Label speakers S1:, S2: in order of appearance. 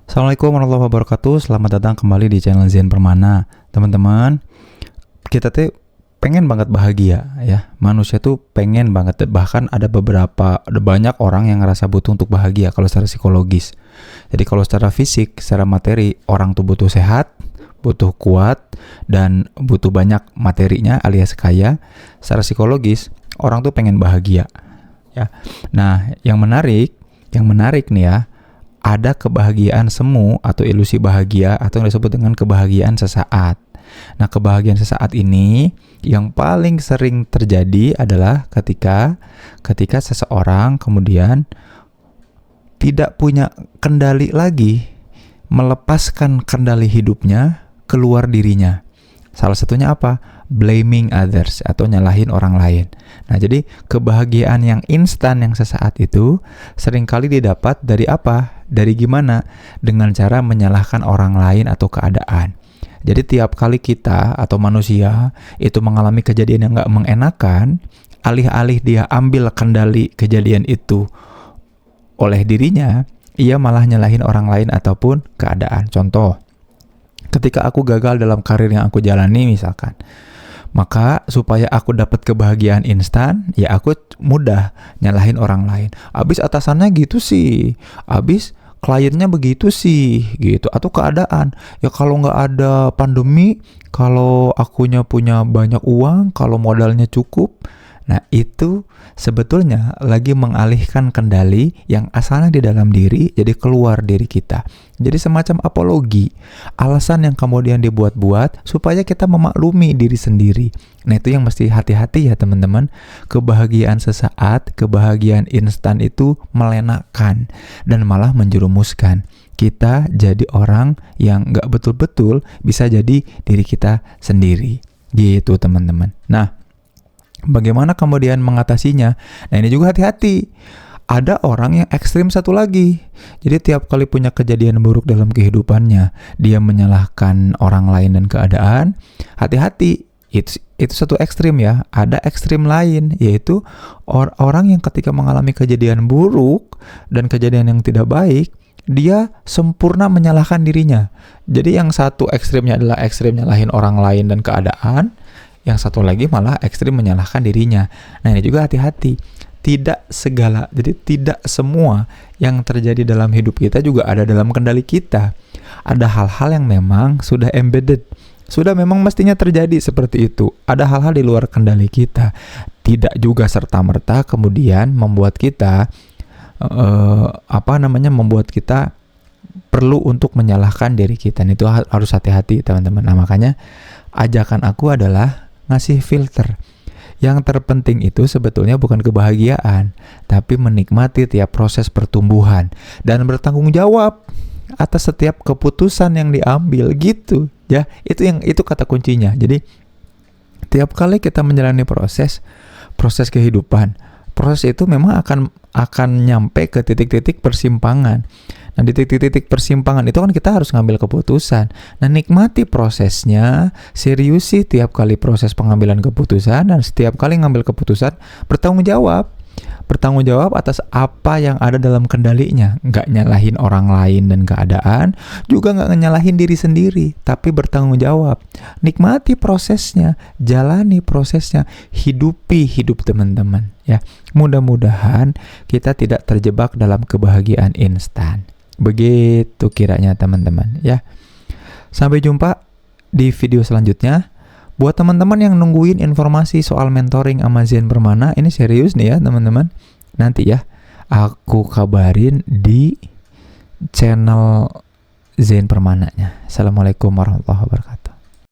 S1: Assalamualaikum warahmatullahi wabarakatuh. Selamat datang kembali di channel Zen Permana. Teman-teman, kita tuh pengen banget bahagia ya. Manusia tuh pengen banget, bahkan ada banyak orang yang ngerasa butuh untuk bahagia kalau secara psikologis. Jadi kalau secara fisik, secara materi, orang tuh butuh sehat, butuh kuat, dan butuh banyak materinya alias kaya. Secara psikologis, orang tuh pengen bahagia ya. Nah, yang menarik nih ya, ada kebahagiaan semu atau ilusi bahagia atau yang disebut dengan kebahagiaan sesaat. Nah, kebahagiaan sesaat ini yang paling sering terjadi adalah ketika seseorang kemudian tidak punya kendali lagi, melepaskan kendali hidupnya keluar dirinya. Salah satunya apa? Blaming others atau nyalahin orang lain. Nah, jadi kebahagiaan yang instan yang sesaat itu seringkali didapat dari apa? Dari gimana? Dengan cara menyalahkan orang lain atau keadaan. Jadi tiap kali kita atau manusia itu mengalami kejadian yang gak mengenakan, alih-alih dia ambil kendali kejadian itu oleh dirinya, ia malah nyalahin orang lain ataupun keadaan. Contoh, ketika aku gagal dalam karir yang aku jalani misalkan, maka supaya aku dapat kebahagiaan instan, ya aku mudah nyalahin orang lain. Abis atasannya gitu sih, abis kliennya begitu sih, gitu. Atau keadaan, ya kalau nggak ada pandemi, kalau akunya punya banyak uang, kalau modalnya cukup. Nah, itu sebetulnya lagi mengalihkan kendali yang asalnya di dalam diri jadi keluar diri kita. Jadi semacam apologi, alasan yang kemudian dibuat-buat supaya kita memaklumi diri sendiri. Nah, itu yang mesti hati-hati ya teman-teman. Kebahagiaan sesaat, kebahagiaan instan itu melenakan dan malah menjerumuskan kita jadi orang yang nggak betul-betul bisa jadi diri kita sendiri. Gitu teman-teman. Nah, bagaimana kemudian mengatasinya? Nah, ini juga hati-hati. Ada orang yang ekstrim satu lagi. Jadi tiap kali punya kejadian buruk dalam kehidupannya, dia menyalahkan orang lain dan keadaan. Hati-hati. Itu satu ekstrim ya. Ada ekstrim lain, yaitu orang yang ketika mengalami kejadian buruk dan kejadian yang tidak baik, dia sempurna menyalahkan dirinya. Jadi yang satu ekstrimnya adalah ekstrim nyalahin orang lain dan keadaan. Yang satu lagi malah ekstrim menyalahkan dirinya. Nah, ini juga hati-hati. Tidak semua yang terjadi dalam hidup kita juga ada dalam kendali kita. Ada hal-hal yang memang sudah embedded, sudah memang mestinya terjadi seperti itu. Ada hal-hal di luar kendali kita. Tidak juga serta-merta kemudian membuat kita membuat kita perlu untuk menyalahkan diri kita. Itu harus hati-hati teman-teman. Nah, makanya ajakan aku adalah ngasih filter. Yang terpenting itu sebetulnya bukan kebahagiaan, tapi menikmati tiap proses pertumbuhan dan bertanggung jawab atas setiap keputusan yang diambil gitu. Ya, itu kata kuncinya. Jadi tiap kali kita menjalani proses kehidupan, proses itu memang akan nyampe ke titik-titik persimpangan. Nah, di titik-titik persimpangan itu kan kita harus ngambil keputusan. Nah, nikmati prosesnya, seriusi tiap kali proses pengambilan keputusan, dan setiap kali ngambil keputusan bertanggung jawab atas apa yang ada dalam kendalinya. Nggak nyalahin orang lain dan keadaan, juga nggak nyalahin diri sendiri, tapi bertanggung jawab. Nikmati prosesnya, jalani prosesnya, hidupi hidup teman-teman ya. Mudah-mudahan kita tidak terjebak dalam kebahagiaan instan. Begitu kiranya teman-teman ya. Sampai jumpa di video selanjutnya. Buat teman-teman yang nungguin informasi soal mentoring sama Zen Permana, ini serius nih ya teman-teman. Nanti ya aku kabarin di channel Zen Permananya. Assalamualaikum warahmatullahi wabarakatuh.